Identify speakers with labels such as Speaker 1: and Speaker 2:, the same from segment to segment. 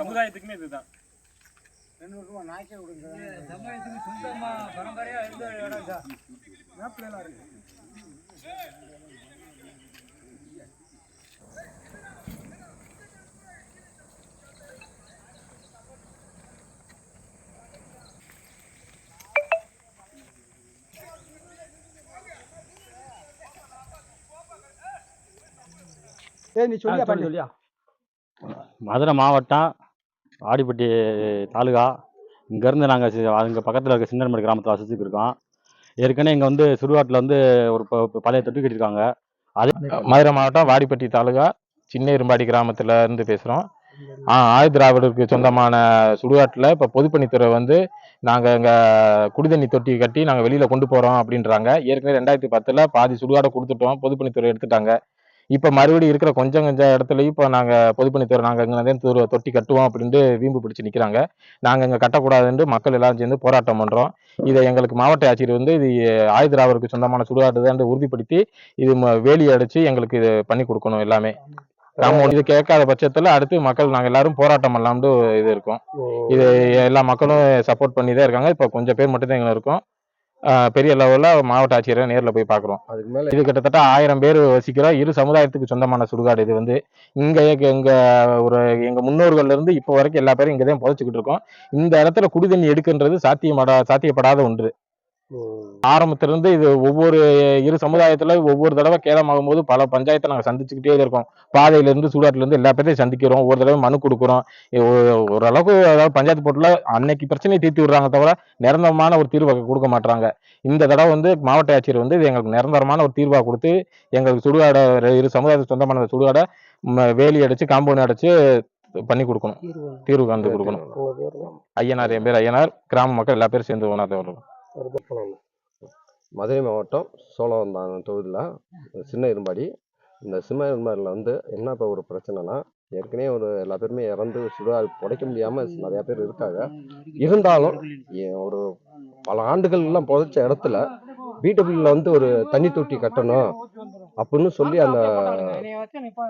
Speaker 1: சமுதாயத்துக்குமே இதுதான்.
Speaker 2: நாய்க்கே விடுங்க. சமுதாயத்துக்கு சொந்தமா பரம்பரையா இருந்த இடம் சார். மேப்லாம் இருக்கு.
Speaker 3: நீ சொல்லியா?
Speaker 4: மதுரை மாவட்டம் வாடிப்பட்டி தாலுகா. இங்கேருந்து நாங்கள் அங்கே பக்கத்தில் இருக்க சின்னமடி கிராமத்தில் வசிச்சுட்டு இருக்கோம். ஏற்கனவே இங்கே வந்து சுடுகாட்டில் வந்து ஒரு பழைய தொட்டி கட்டியிருக்காங்க. அது
Speaker 5: மதுரை மாவட்டம் வாடிப்பட்டி தாலுகா சின்ன இரும்பாடி கிராமத்தில் இருந்து பேசுகிறோம். ஆயுதிராவிடருக்கு சொந்தமான சுடுகாட்டில் இப்போ பொதுப்பணித்துறை வந்து நாங்கள் இங்கே குடிதண்ணி தொட்டி கட்டி நாங்கள் வெளியில் கொண்டு போகிறோம் அப்படின்றாங்க. ஏற்கனவே 2010 பாதி சுடுகாடை கொடுத்துட்டோம், பொதுப்பணித்துறை எடுத்துட்டாங்க. இப்போ மறுபடியும் இருக்கிற கொஞ்சம் இடத்துலையும் இப்போ நாங்கள் பொதுப்பணித்துறை நாங்கள் இங்கே தொட்டி கட்டுவோம் அப்படின்ட்டு வீம்பு பிடிச்சி நிற்கிறாங்க. நாங்கள் இங்கே கட்டக்கூடாதுன்னு மக்கள் எல்லாரும் சேர்ந்து போராட்டம் பண்ணுறோம். இதை எங்களுக்கு மாவட்ட ஆட்சியர் வந்து இது ஆயுதிராவிடருக்கு சொந்தமான சுடுகாடு தான் உறுதிப்படுத்தி இது வேலி அடித்து எங்களுக்கு இது பண்ணி கொடுக்கணும். எல்லாமே காம்பவுண்ட் இது கேட்காத பட்சத்தில் அடுத்து மக்கள் நாங்கள் எல்லாரும் போராட்டம் பண்ணலாம்னு இது இருக்கோம். இது எல்லா மக்களும் சப்போர்ட் பண்ணி தான் இருக்காங்க. இப்போ கொஞ்சம் பேர் மட்டும்தான் எங்களை இருக்கோம். பெரிய லெவலில் மாவட்ட ஆட்சியரை நேரில் போய் பார்க்குறோம். அதுக்கு மேலே இது கிட்டத்தட்ட 1000 பேர் வசிக்கிறோம். இரு சமுதாயத்துக்கு சொந்தமான சுடுகாடு இது வந்து. இங்கே எங்கள் முன்னோர்கள்ல இருந்து இப்போ வரைக்கும் எல்லா பேரும் இங்கே தான் புதைச்சிக்கிட்டு இருக்கோம். இந்த இடத்துல குடிதண்ணி எடுக்குன்றது சாத்தியப்படாத ஒன்று. ஆரம்பத்திலிருந்து இது ஒவ்வொரு இரு சமுதாயத்துல ஒவ்வொரு தடவை கேளமாகும் போது பல பஞ்சாயத்தை நாங்கள் சந்திச்சுக்கிட்டே இருக்கோம். பாதையிலிருந்து சூடாட்டிலிருந்து எல்லா பேரையும் சந்திக்கிறோம். ஒவ்வொரு தடவை மனு கொடுக்குறோம். ஓரளவுக்கு அதாவது பஞ்சாயத்து போட்டுல அன்னைக்கு பிரச்சனையை தீர்த்து விடுறாங்க தவிர நிரந்தரமான ஒரு தீர்வை கொடுக்க மாட்டாங்க. இந்த தடவை வந்து மாவட்ட ஆட்சியர் வந்து இது எங்களுக்கு நிரந்தரமான ஒரு தீர்வாக கொடுத்து எங்களுக்கு சுடுகாடை இரு சமுதாயத்துக்கு சொந்தமான சுடுகாடை வேலி அடிச்சு காம்பவுண்ட் அடிச்சு பண்ணி கொடுக்கணும். தீர்வு கண்டு கொடுக்கணும். ஐயனார், என் பேர் ஐயனார். கிராம மக்கள் எல்லா பேரும் சேர்ந்து ஒன்றா வரும்.
Speaker 6: மதுரை மாவட்டம் சோழவந்தான் தொகுதியில் சின்ன இரும்பாடி. இந்த சின்ன இரும்பாடியில் வந்து என்ன இப்போ ஒரு பிரச்சனைனா, ஏற்கனவே எல்லா பேருமே இறந்து சுடுகாடு புதைக்க முடியாமல் நிறையா பேர் இருக்காங்க. இருந்தாலும் ஒரு பல ஆண்டுகள்லாம் புதைச்ச இடத்துல பிடபிள்யூல வந்து ஒரு தண்ணி தொட்டி கட்டணும் அப்படின்னு சொல்லி அந்த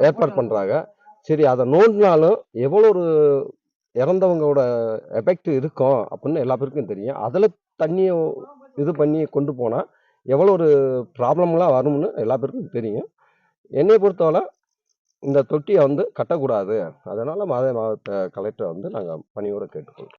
Speaker 6: ஏற்பாடு பண்ணுறாங்க. சரி, அதை நோண்டினாலும் எவ்வளோ ஒரு இறந்தவங்களோட எஃபெக்ட் இருக்கும் அப்படின்னு எல்லா பேருக்கும் தெரியும். அதில் தண்ணியை இது பண்ணி கொண்டு போனால் எவ்வளோ ஒரு ப்ராப்ளம்லாம் வரும்னு எல்லா பேருக்கும் தெரியும். என்னை பொறுத்தவரை இந்த தொட்டியை வந்து கட்டக்கூடாது. அதனால் மாவட்ட கலெக்டரை வந்து நாங்கள் பணியோடு கேட்டுக்கொள்கிறோம்.